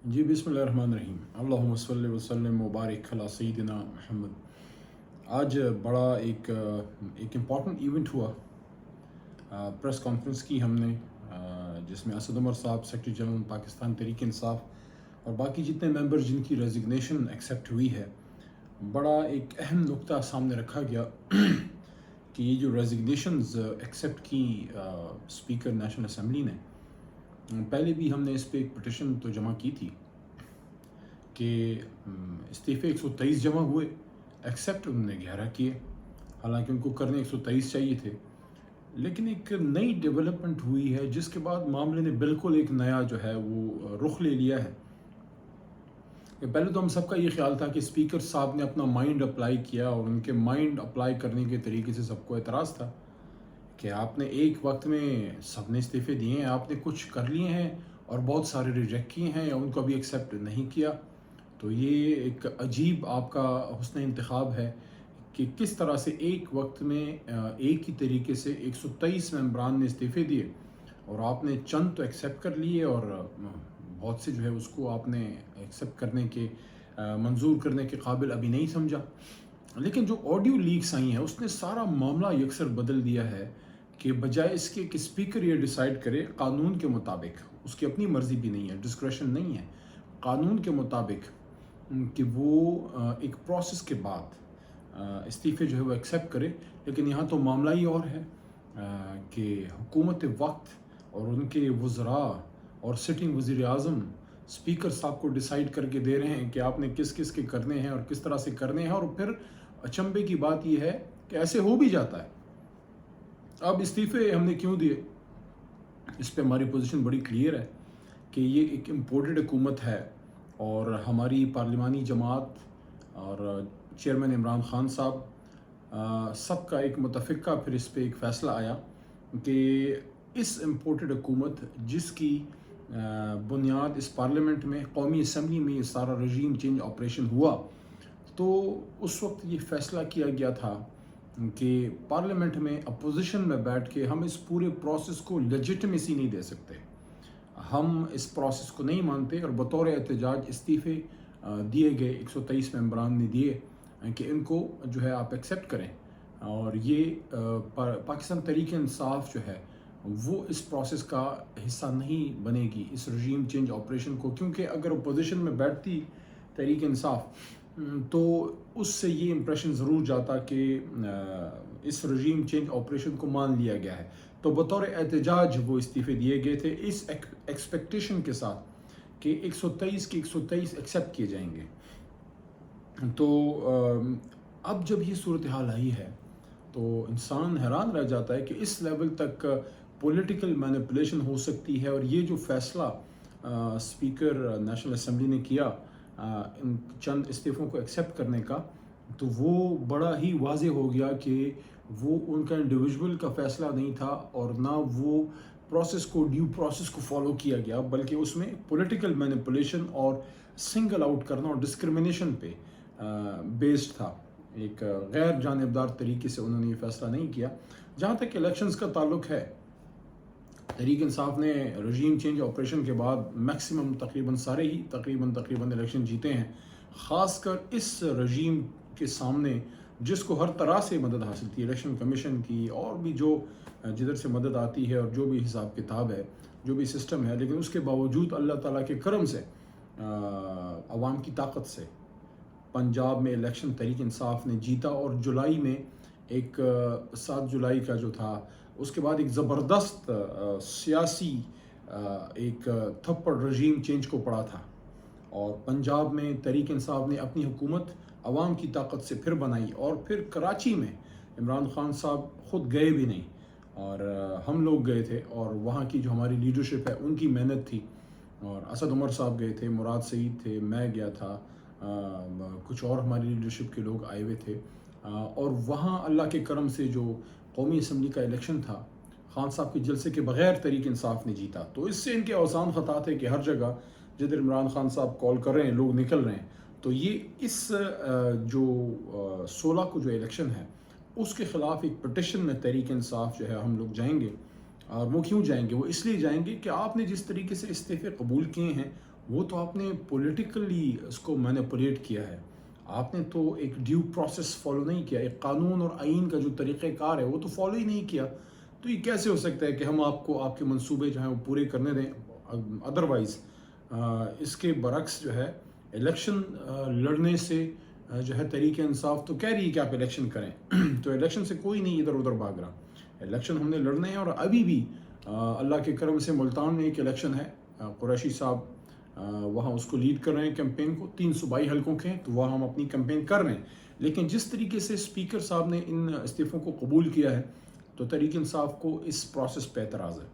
جی बिस्मिल्लाहिर्रहमानिर्रहीम अल्लाहुम्मा सल्लि व सल्लिम व बारिक अला सय्यिदिना मोहम्मद। आज बड़ा एक इम्पॉर्टेंट इवेंट हुआ। प्रेस कॉन्फ्रेंस की हमने, जिसमें असद उमर साहब सेक्रेटरी जनरल पाकिस्तान तहरीक इंसाफ और बाकी जितने मेंबर जिनकी रेजिग्नेशन एक्सेप्ट हुई है, बड़ा एक अहम नुक्ता सामने रखा गया कि ये जो रेजिग्नेशंस एक्सेप्ट की स्पीकर नेशनल असम्बली ने, पहले भी हमने इस पे एक पिटिशन तो जमा की थी कि इस्तीफ़े 123 जमा हुए, एक्सेप्ट उन्होंने 11 किए। हालांकि उनको करने 123 चाहिए थे, लेकिन एक नई डेवलपमेंट हुई है जिसके बाद मामले ने बिल्कुल एक नया जो है वो रुख ले लिया है। कि पहले तो हम सबका ये ख्याल था कि स्पीकर साहब ने अपना माइंड अप्लाई किया और उनके माइंड अप्लाई करने के तरीके से सबको एतराज़ था कि आपने एक वक्त में सबने इस्तीफ़े दिए हैं, आपने कुछ कर लिए हैं और बहुत सारे रिजेक्ट किए हैं या उनको अभी एक्सेप्ट नहीं किया। तो ये एक अजीब आपका हुस्न इंतखाब है कि किस तरह से एक वक्त में एक ही तरीके से 123 मेंबरान ने इस्तीफ़े दिए और आपने चंद तो एक्सेप्ट कर लिए और बहुत से जो है उसको आपने एक्सेप्ट करने के मंजूर करने के काबिल अभी नहीं समझा। लेकिन जो ऑडियो लीक्स आई हैं उसने सारा मामला यकसर बदल दिया है कि बजाय इसके कि स्पीकर ये डिसाइड करे कानून के मुताबिक, उसकी अपनी मर्ज़ी भी नहीं है, डिस्क्रेशन नहीं है, कानून के मुताबिक कि वो एक प्रोसेस के बाद इस्तीफ़े जो है वो एक्सेप्ट करे। लेकिन यहाँ तो मामला ही और है कि हुकूमत वक्त और उनके वज़रा और सिटिंग वज़ीर आज़म स्पीकर साहब को डिसाइड करके दे रहे हैं कि आपने किस किस के करने हैं और किस तरह से करने हैं। और फिर अचंभे की बात यह है कि ऐसे हो भी जाता है। अब इस्तीफ़े हमने क्यों दिए, इस पे हमारी पोजीशन बड़ी क्लियर है कि ये एक इम्पोर्टेड हुकूमत है और हमारी पार्लिमानी जमात और चेयरमैन इमरान खान साहब सबका एक मुतफ़िक़ा फिर इस पे एक फ़ैसला आया कि इस इम्पोर्टेड हुकूमत जिसकी बुनियाद इस पार्लियामेंट में कौमी असम्बली में ये सारा रजीम चेंज ऑपरेशन हुआ, तो उस वक्त ये फ़ैसला किया गया था कि पार्लियामेंट में अपोजिशन में बैठ के हम इस पूरे प्रोसेस को लेजिटिमेसी नहीं दे सकते, हम इस प्रोसेस को नहीं मानते और बतौर एहतजाज इस्तीफ़े दिए गए 123 मेंबरान ने दिए कि इनको जो है आप एक्सेप्ट करें और ये पाकिस्तान तहरीक इंसाफ जो है वो इस प्रोसेस का हिस्सा नहीं बनेगी, इस रजीम चेंज ऑपरेशन को। क्योंकि अगर अपोजिशन में बैठती तहरीक इंसाफ तो उससे ये इम्प्रेशन ज़रूर जाता कि इस रजीम चेंज ऑपरेशन को मान लिया गया है। तो बतौर एहतजाज वो इस्तीफ़े दिए गए थे इस एक्सपेक्टेशन के साथ कि 123 के 123 एक्सेप्ट किए जाएंगे। तो अब जब ये सूरत हाल आई है तो इंसान हैरान रह जाता है कि इस लेवल तक पॉलिटिकल मैनिपुलेशन हो सकती है। और ये जो फ़ैसला स्पीकर नेशनल असम्बली ने किया इन चंद इस्तीफ़ों को एक्सेप्ट करने का, तो वो बड़ा ही वाज़े हो गया कि वो उनका इंडिविजुअल का फ़ैसला नहीं था और ना वो प्रोसेस को ड्यू प्रोसेस को फॉलो किया गया, बल्कि उसमें पॉलिटिकल मैनिपुलेशन और सिंगल आउट करना और डिस्क्रिमिनेशन पे बेस्ड था। एक गैर जानिबदार तरीके से उन्होंने ये फ़ैसला नहीं किया। जहाँ तक इलेक्शंस का ताल्लुक है, तहरीक इंसाफ ने रजीम चेंज ऑपरेशन के बाद मैक्सिमम तकरीबन सारे ही तकरीबन इलेक्शन जीते हैं। ख़ासकर इस रजीम के सामने जिसको हर तरह से मदद हासिल थी, इलेक्शन कमीशन की और भी जो जिधर से मदद आती है और जो भी हिसाब किताब है, जो भी सिस्टम है, लेकिन उसके बावजूद अल्लाह ताला के करम से अवाम की ताकत से पंजाब में इलेक्शन तहरीक इंसाफ ने जीता। और जुलाई में एक 7 जुलाई का जो था उसके बाद एक ज़बरदस्त सियासी एक थप्पड़ रजीम चेंज को पड़ा था और पंजाब में तहरीक इंसाफ ने अपनी हुकूमत अवाम की ताकत से फिर बनाई। और फिर कराची में इमरान खान साहब ख़ुद गए भी नहीं और हम लोग गए थे और वहाँ की जो हमारी लीडरशिप है उनकी मेहनत थी और असद उमर साहब गए थे, मुराद सईद थे, मैं गया था, कुछ और हमारी लीडरशिप के लोग आए हुए थे। और वहाँ अल्लाह के करम से जो कौमी असम्बली का इलेक्शन था, खान साहब के जलसे के बग़ैर तहरीक इंसाफ ने जीता। तो इससे इनके औसान ख़ता थे कि हर जगह जिधर इमरान खान साहब कॉल कर रहे हैं लोग निकल रहे हैं। तो ये इस जो 16 को जो इलेक्शन है उसके ख़िलाफ़ एक पटिशन में तहरीक इंसाफ जो है हम लोग जाएंगे। और वो क्यों जाएंगे? वो इसलिए जाएंगे कि आपने जिस तरीके से इस्तीफ़े कबूल किए हैं وہ تو آپ نے پولیٹیکلی اس کو مینیپولیٹ کیا ہے، آپ نے تو ایک ڈیو پروسیس فالو نہیں کیا، ایک قانون اور آئین کا جو طریقہ کار ہے وہ تو فالو ہی نہیں کیا. تو یہ کیسے ہو سکتا ہے کہ ہم آپ کو آپ کے منصوبے جو ہیں وہ پورے کرنے دیں؟ ادروائز اس کے برعکس جو ہے الیکشن لڑنے سے جو ہے تحریک انصاف تو کہہ رہی ہے کہ آپ الیکشن کریں تو الیکشن سے کوئی نہیں ادھر ادھر بھاگ رہا. الیکشن ہم نے لڑنے ہیں، اور ابھی بھی اللہ کے کرم سے ملتان میں ایک الیکشن ہے. قریشی صاحب وہاں اس کو لیڈ کر رہے ہیں کیمپین کو، 3 صوبائی حلقوں کے ہیں، تو وہاں ہم اپنی کیمپین کر رہے ہیں. لیکن جس طریقے سے اسپیکر صاحب نے ان استعفوں کو قبول کیا ہے تو تحریک انصاف کو اس پروسیس پہ اعتراض ہے.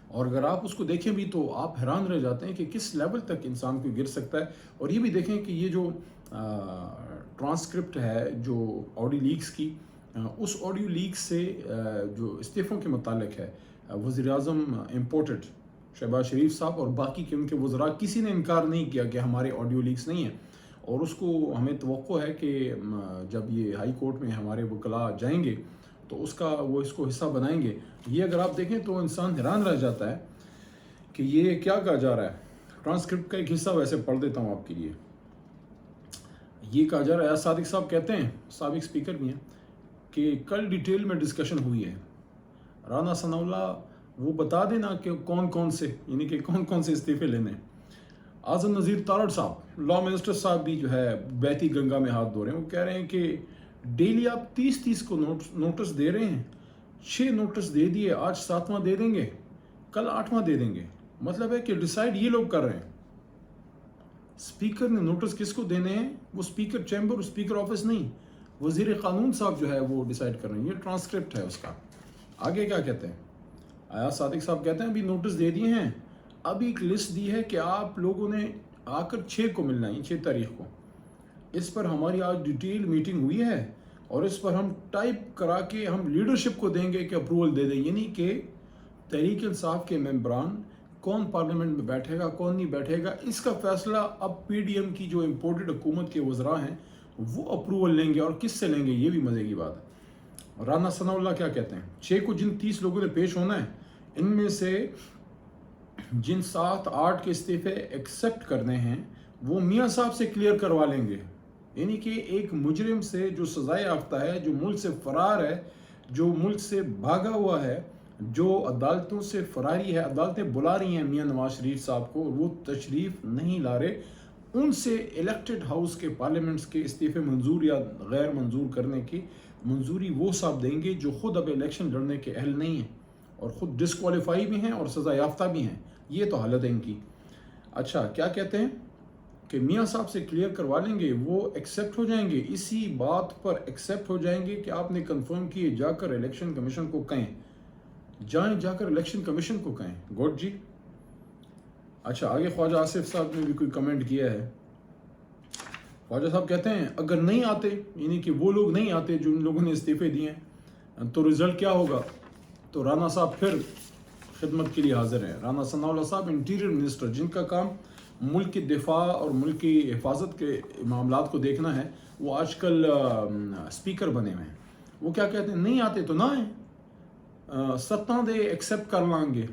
اور اگر آپ اس کو دیکھیں بھی تو آپ حیران رہ جاتے ہیں کہ کس لیول تک انسان کو گر سکتا ہے. اور یہ بھی دیکھیں کہ یہ جو ٹرانسکرپٹ ہے جو آڈیو لیکس کی، اس آڈیو لیک سے جو استعفوں کے متعلق ہے، وزیر اعظم امپورٹڈ شہباز شریف صاحب اور باقی کے ان کے وزراء کسی نے انکار نہیں کیا کہ ہمارے آڈیو لیکس نہیں ہیں. اور اس کو ہمیں توقع ہے کہ جب یہ ہائی کورٹ میں ہمارے وکلاء جائیں گے تو اس کا وہ اس کو حصہ بنائیں گے. یہ اگر آپ دیکھیں تو انسان حیران رہ جاتا ہے کہ یہ کیا کہا جا رہا ہے. ٹرانسکرپٹ کا ایک حصہ ویسے پڑھ دیتا ہوں آپ کے لیے. یہ کہا جا رہا ہے، ایاز صادق صاحب کہتے ہیں، سابق اسپیکر بھی ہیں، کہ کل ڈیٹیل میں ڈسکشن ہوئی ہے. رانا ثناء اللہ وہ بتا دینا کہ کون کون سے، یعنی کہ کون کون سے استعفے لینے ہیں. اعظم نذیر تارڑ صاحب، لا منسٹر صاحب بھی جو ہے بیتی گنگا میں ہاتھ دھو رہے ہیں. وہ کہہ رہے ہیں کہ ڈیلی آپ 30 کو نوٹس دے رہے ہیں. 6 نوٹس دے دیے، آج 7واں دے دیں گے، کل 8واں دے دیں گے. مطلب ہے کہ ڈیسائیڈ یہ لوگ کر رہے ہیں. اسپیکر نے نوٹس کس کو دینے ہیں؟ وہ اسپیکر چیمبر اور اسپیکر آفس نہیں، وزیر قانون صاحب جو ہے وہ ڈیسائیڈ کر رہے ہیں. یہ ٹرانسکرپٹ ہے اس کا. آگے کیا کہتے ہیں؟ ایاز صادق صاحب کہتے ہیں ابھی نوٹس دے دیے ہیں، ابھی ایک لسٹ دی ہے کہ آپ لوگوں نے آ کر 6 کو ملنا ہے، 6 تاریخ کو. اس پر ہماری آج ڈیٹیل میٹنگ ہوئی ہے اور اس پر ہم ٹائپ کرا کے ہم لیڈرشپ کو دیں گے کہ اپروول دے دیں. یعنی کہ تحریک انصاف کے ممبران کون پارلیمنٹ میں بیٹھے گا کون نہیں بیٹھے گا، اس کا فیصلہ اب پی ڈی ایم کی جو امپورٹڈ حکومت کے وزراء ہیں وہ اپروول لیں گے. اور کس سے لیں گے یہ بھی مزے کی بات ہے. رانا ثناء اللہ کیا کہتے ہیں؟ 6 کو جن 30 لوگوں نے پیش ہونا ہے، ان میں سے جن 7-8 کے استعفے ایکسیپٹ کرنے ہیں وہ میاں صاحب سے کلیئر کروا لیں گے. یعنی کہ ایک مجرم سے جو سزائے یافتہ ہے، جو ملک سے فرار ہے، جو ملک سے بھاگا ہوا ہے، جو عدالتوں سے فراری ہے، عدالتیں بلا رہی ہیں میاں نواز شریف صاحب کو، وہ تشریف نہیں لا رہے، ان سے الیکٹڈ ہاؤس کے پارلیمنٹس کے استعفے منظور یا غیر منظور کرنے کی منظوری وہ صاحب دیں گے جو خود اب الیکشن لڑنے کے اہل نہیں ہیں اور خود ڈسکوالیفائی بھی ہیں اور سزا یافتہ بھی ہیں. یہ تو حالت ہے ان کی. اچھا کیا کہتے ہیں کہ میاں صاحب سے کلیئر کروا لیں گے، وہ ایکسیپٹ ہو جائیں گے. اسی بات پر ایکسیپٹ ہو جائیں گے کہ آپ نے کنفرم کیے، جا کر الیکشن کمیشن کو کہیں، جائیں جا کر الیکشن کمیشن کو کہیں. گڈ جی. اچھا آگے خواجہ آصف صاحب نے بھی کوئی کمنٹ کیا ہے. خواجہ صاحب کہتے ہیں اگر نہیں آتے، یعنی کہ وہ لوگ نہیں آتے جو ان لوگوں نے استعفے دیے ہیں، تو رزلٹ کیا ہوگا؟ تو رانا صاحب پھر خدمت کے لیے حاضر ہیں. رانا ثناء اللہ صاحب انٹیریئر منسٹر، جن کا کام ملک کے دفاع اور ملک کی حفاظت کے معاملات کو دیکھنا ہے، وہ آج کل اسپیکر بنے ہوئے ہیں. وہ کیا کہتے ہیں؟ نہیں آتے تو نہ آئیں، 7 دے ایکسیپٹ کر لیں گے،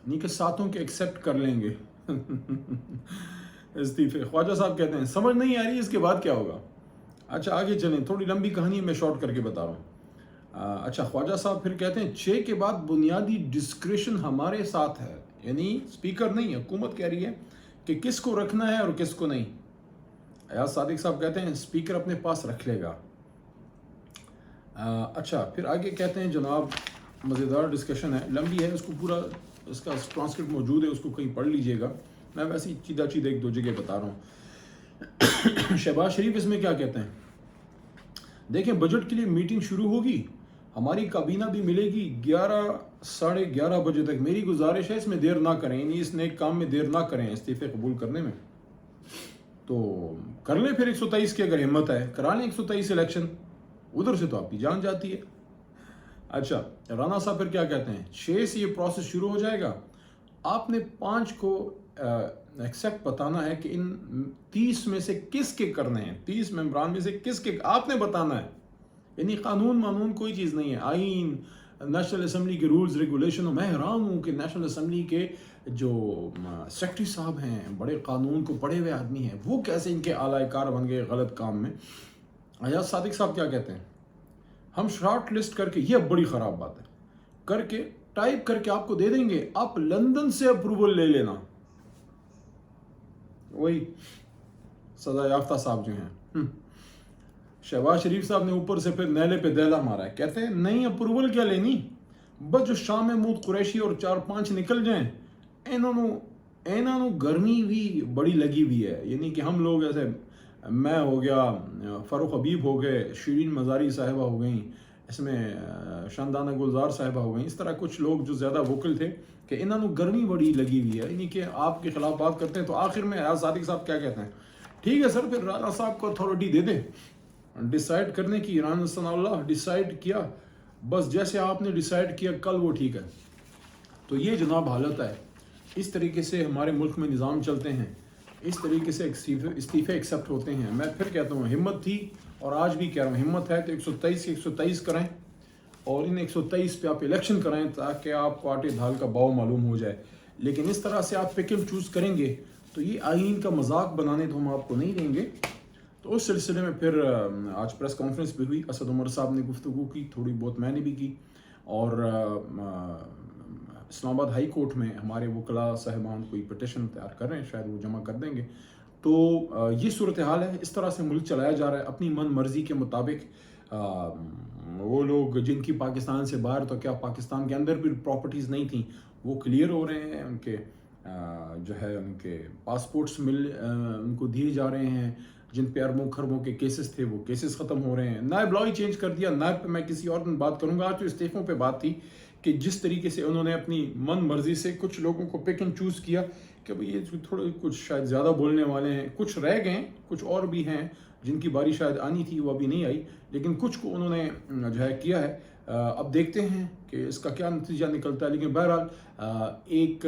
نہیں کہ 7 کے ایکسیپٹ کر لیں گے استعفے. خواجہ صاحب کہتے ہیں سمجھ نہیں آ رہی اس کے بعد کیا ہوگا. اچھا آگے چلیں، تھوڑی لمبی کہانی میں شارٹ کر کے بتا رہا ہوں. اچھا خواجہ صاحب پھر کہتے ہیں 6 کے بعد بنیادی ڈسکریشن ہمارے ساتھ ہے. یعنی اسپیکر نہیں، حکومت کہہ رہی ہے کہ کس کو رکھنا ہے اور کس کو نہیں. ایاز صادق صاحب کہتے ہیں اسپیکر اپنے پاس رکھ لے گا. اچھا پھر آگے کہتے ہیں جناب مزیدار ڈسکشن ہے، لمبی ہے، اس کو پورا اس کا ٹرانسکرپٹ موجود ہے، اس کو کہیں پڑھ لیجئے گا. میں ویسے ہی چیدہ ایک دو جگہ بتا رہا ہوں. شہباز شریف اس میں کیا کہتے ہیں؟ دیکھیں بجٹ کے لیے میٹنگ شروع ہوگی، ہماری کابینہ بھی ملے گی 11-11:30 بجے تک. میری گزارش ہے اس میں دیر نہ کریں، یعنی اس نیک کام میں دیر نہ کریں استعفے قبول کرنے میں. تو کر لیں پھر 123 کی اگر ہمت ہے، کرا لیں 123 الیکشن، ادھر سے تو آپ کی جان جاتی ہے. اچھا رانا صاحب پھر کیا کہتے ہیں؟ 6 سے یہ پروسیس شروع ہو جائے گا. آپ نے 5 کو ایکسیپٹ بتانا ہے کہ ان 30 میں سے کس کے کرنے ہیں، 30 ممبران میں سے کس کے آپ نے بتانا ہے. یعنی قانون کوئی چیز نہیں ہے، آئین नेशनल असम्बली के रूल्स रेगुलेशन, मैं हैरान हूँ कि नेशनल असम्बली के जो सेक्रेटरी साहब हैं, बड़े कानून को पढ़े हुए आदमी हैं, वो कैसे इनके आलाकार बन गए गलत काम में। अयाज सादिक साहब क्या कहते हैं, हम शॉर्ट लिस्ट करके, ये बड़ी ख़राब बात है, करके टाइप करके आपको दे देंगे, आप लंदन से अप्रूवल ले लेना। वही सजा याफ्ता साहब जो हैं, शहबाज शरीफ साहब ने ऊपर से फिर नैले पे दैला मारा है, कहते हैं नहीं अप्रूवल क्या लेनी, बस जो शाह महमूद कुरैशी और 4-5 निकल जाएं, इन्होंने गर्मी भी बड़ी लगी हुई है। यानी कि हम लोग ऐसे, मैं हो गया, फ़ारूक हबीब हो गए, शीरीन मज़ारी साहिबा हो गई, इसमें शानदाना गुलजार साहिबा हो गई, इस तरह कुछ लोग जो ज़्यादा वोकल थे कि इन्होंने गर्मी बड़ी लगी हुई है, यानी कि आपके ख़िलाफ़ बात करते हैं। तो आखिर में अयाज सादिक साहब क्या कहते हैं, ठीक है सर, फिर राना साहब को अथॉरिटी दे दें डिसाइड करने की। राना सनाउल्लाह डिसाइड किया, बस जैसे आपने डिसाइड किया कल वो ठीक है। तो ये जनाब हालत है, इस तरीके से हमारे मुल्क में निज़ाम चलते हैं, इस तरीके से इस्तीफ़े एक्सेप्ट होते हैं। मैं फिर कहता हूँ, हिम्मत थी और आज भी कह रहा हूँ, हिम्मत है तो 123 के 123 करें और इन 123 पे आप इलेक्शन कराएं ताकि आपको आटे दाल का भाव मालूम हो जाए। लेकिन इस तरह से आप पिक एंड चूज़ करेंगे तो ये आइन का मजाक बनाने तो हम आपको नहीं देंगे। तो उस सिलसिले में फिर आज प्रेस कॉन्फ्रेंस भी हुई, असद उमर साहब ने गुफ्तगू की, थोड़ी बहुत मैंने भी की, और इस्लामाबाद हाई कोर्ट में हमारे वकला साहिबान कोई पटिशन तैयार कर रहे हैं, शायद वो जमा कर देंगे। तो ये सूरत हाल है, इस तरह से मुल्क चलाया जा रहा है अपनी मन मर्जी के मुताबिक। वो लोग जिनकी पाकिस्तान से बाहर, तो क्या पाकिस्तान के अंदर भी प्रॉपर्टीज़ नहीं थी, वो क्लियर हो रहे हैं, उनके जो है उनके पासपोर्ट्स उनको दिए जा रहे हैं, जिन पे अरबों खरबों के केसेस थे वो केसेस ख़त्म हो रहे हैं। नायब लॉ ही चेंज कर दिया, नायब पे मैं किसी और दिन बात करूँगा। आज तो इस्तीफ़ों पे बात थी कि जिस तरीके से उन्होंने अपनी मन मर्जी से कुछ लोगों को पिक एंड चूज़ किया कि भाई ये थोड़े कुछ शायद ज़्यादा बोलने वाले हैं, कुछ रह गए, कुछ और भी हैं जिनकी बारी शायद आनी थी वो अभी नहीं आई, लेकिन कुछ को उन्होंने जो है किया है। अब देखते हैं कि इसका क्या नतीजा निकलता है। लेकिन बहरहाल एक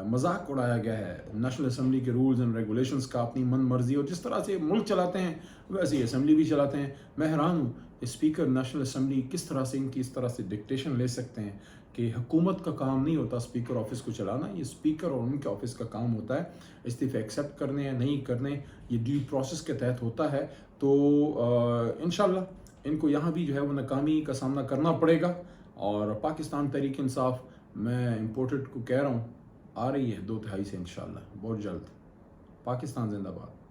मजाक उड़ाया गया है नेशनल असम्बली के रूल्स एंड रेगुलेशंस का, अपनी मन मर्जी, और जिस तरह से मुल्क चलाते हैं वैसे ही असम्बली भी चलाते हैं। मैं हैरान हूँ स्पीकर नेशनल असम्बली किस तरह से इनकी इस तरह से डिक्टेशन ले सकते हैं कि हुकूमत का काम नहीं होता स्पीकर ऑफिस को चलाना, ये स्पीकर और उनके ऑफिस का काम होता है इस्तीफ़े एक्सेप्ट करने या नहीं करने, ये ड्यू प्रोसेस के तहत होता है। तो इंशाल्लाह इनको यहाँ भी जो है वो नाकामी का सामना करना पड़ेगा। और पाकिस्तान तहरीक इंसाफ, मैं इम्पोर्टेड को कह रहा हूँ, आ रही है 2 तिहाई से इंशाल्लाह बहुत जल्द। पाकिस्तान जिंदाबाद।